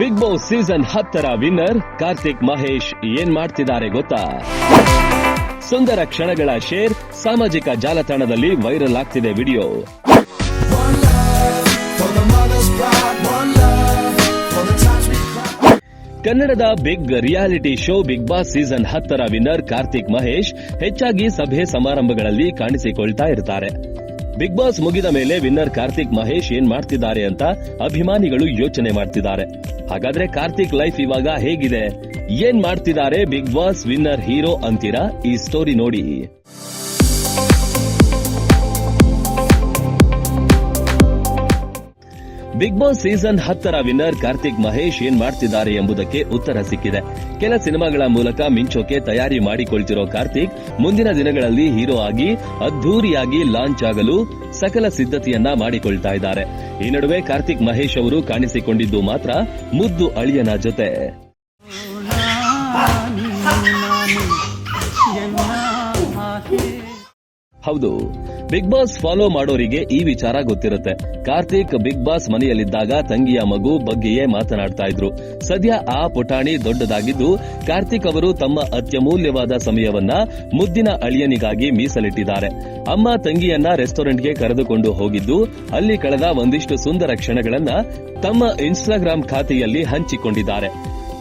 Big boss season 10ರ winner Karthik Mahesh ಏನ್ ಮಾಡ್ತಿದ್ದಾರೆ ಗೊತ್ತಾ? ಸುಂದರ ಕ್ಷಣಗಳ ಶೇರ್ ಸಾಮಾಜಿಕ ಜಾಲತಾಣದಲ್ಲಿ ವೈರಲ್ ಆಗ್ತಿದೆ ವಿಡಿಯೋ. ಕನ್ನಡದ big reality show big boss season 10ರ ವಿನ್ನರ್ ಕಾರ್ತಿಕ್ ಮಹೇಶ್ ಹೆಚ್ಚಾಗಿ ಸಭೆ ಸಮಾರಂಭಗಳಲ್ಲಿ ಕಾಣಿಸಿಕೊಳ್ತಾ ಇರ್ತಾರೆ. ಬಿಗ್ ಬಾಸ್ ಮುಗಿದ ಮೇಲೆ ವಿನ್ನರ್ ಕಾರ್ತಿಕ್ ಮಹೇಶ್ ಏನ್ ಮಾಡ್ತಿದ್ದಾರೆ ಅಂತ ಅಭಿಮಾನಿಗಳು ಯೋಚನೆ ಮಾಡ್ತಿದ್ದಾರೆ. ಹಾಗಾದ್ರೆ ಕಾರ್ತಿಕ್ ಲೈಫ್ ಇವಾಗ ಹೇಗಿದೆ, ಏನ್ ಮಾಡ್ತಿದ್ದಾರೆ ಬಿಗ್ ಬಾಸ್ ವಿನ್ನರ್ ಹೀರೋ ಅಂತೀರಾ? ಈ ಸ್ಟೋರಿ ನೋಡಿ. ಬಿಗ್ ಬಾಸ್ ಸೀಸನ್ 10ರ ವಿನ್ನರ್ ಕಾರ್ತಿಕ್ ಮಹೇಶ್ ಏನ್ ಮಾಡ್ತಿದ್ದಾರೆ ಎಂಬುದಕ್ಕೆ ಉತ್ತರ ಸಿಕ್ಕಿದೆ. ಕೆಲ ಸಿನಿಮಾಗಳ ಮೂಲಕ ಮಿಂಚೋಕೆ ತಯಾರಿ ಮಾಡಿಕೊಳ್ತಿರೋ ಕಾರ್ತಿಕ್ ಮುಂದಿನ ದಿನಗಳಲ್ಲಿ ಹೀರೋ ಆಗಿ ಅದ್ಧೂರಿಯಾಗಿ ಲಾಂಚ್ ಆಗಲು ಸಕಲ ಸಿದ್ಧತೆಯನ್ನ ಮಾಡಿಕೊಳ್ತಾ ಇದ್ದಾರೆ. ಈ ನಡುವೆ ಕಾರ್ತಿಕ್ ಮಹೇಶ್ ಅವರು ಕಾಣಿಸಿಕೊಂಡಿದ್ದು ಮಾತ್ರ ಮುದ್ದು ಅಳಿಯನ ಜೊತೆ. ಹೌದು, ಬಿಗ್ ಬಾಸ್ ಫಾಲೋ ಮಾಡೋರಿಗೆ ಈ ವಿಚಾರ ಗೊತ್ತಿರುತ್ತೆ. ಕಾರ್ತಿಕ್ ಬಿಗ್ ಬಾಸ್ ಮನೆಯಲ್ಲಿದ್ದಾಗ ತಂಗಿಯ ಮಗು ಬಗ್ಗೆಯೇ ಮಾತನಾಡ್ತಾ ಇದ್ರು. ಸದ್ಯ ಆ ಪುಟಾಣಿ ದೊಡ್ಡದಾಗಿದ್ದು ಕಾರ್ತಿಕ್ ಅವರು ತಮ್ಮ ಅತ್ಯಮೂಲ್ಯವಾದ ಸಮಯವನ್ನ ಮುದ್ದಿನ ಅಳಿಯನಿಗಾಗಿ ಮೀಸಲಿಟ್ಟಿದ್ದಾರೆ. ಅಮ್ಮ ತಂಗಿಯನ್ನ ರೆಸ್ಟೋರೆಂಟ್ಗೆ ಕರೆದುಕೊಂಡು ಹೋಗಿದ್ದು ಅಲ್ಲಿ ಕಳೆದ ಒಂದಿಷ್ಟು ಸುಂದರ ಕ್ಷಣಗಳನ್ನ ತಮ್ಮ ಇನ್ಸ್ಟಾಗ್ರಾಂ ಖಾತೆಯಲ್ಲಿ ಹಂಚಿಕೊಂಡಿದ್ದಾರೆ.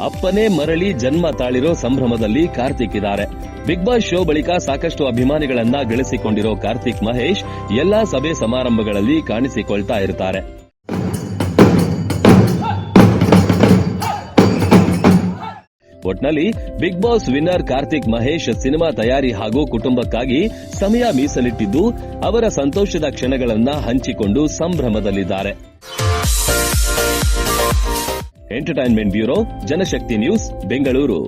ಅಪ್ಪನೇ ಮರಳಿ ಜನ್ಮ ತಾಳಿರೋ ಸಂಭ್ರಮದಲ್ಲಿ ಕಾರ್ತಿಕ್ ಇದ್ದಾರೆ. ಬಿಗ್ ಬಾಸ್ ಶೋ ಬಳಿಕ ಸಾಕಷ್ಟು ಅಭಿಮಾನಿಗಳನ್ನ ಗಳಿಸಿಕೊಂಡಿರೋ ಕಾರ್ತಿಕ್ ಮಹೇಶ್ ಎಲ್ಲಾ ಸಭೆ ಸಮಾರಂಭಗಳಲ್ಲಿ ಕಾಣಿಸಿಕೊಳ್ತಾ ಇರ್ತಾರೆ. ಒಟ್ನಲ್ಲಿ big boss winner Karthik Mahesh cinema ತಯಾರಿ ಹಾಗೂ ಕುಟುಂಬಕ್ಕಾಗಿ ಸಮಯ ಮೀಸಲಿಟ್ಟಿದ್ದು ಅವರ ಸಂತೋಷದ ಕ್ಷಣಗಳನ್ನ ಹಂಚಿಕೊಂಡು ಸಂಭ್ರಮದಲ್ಲಿದ್ದಾರೆ. Entertainment bureau, Janashakti news, Bengaluru.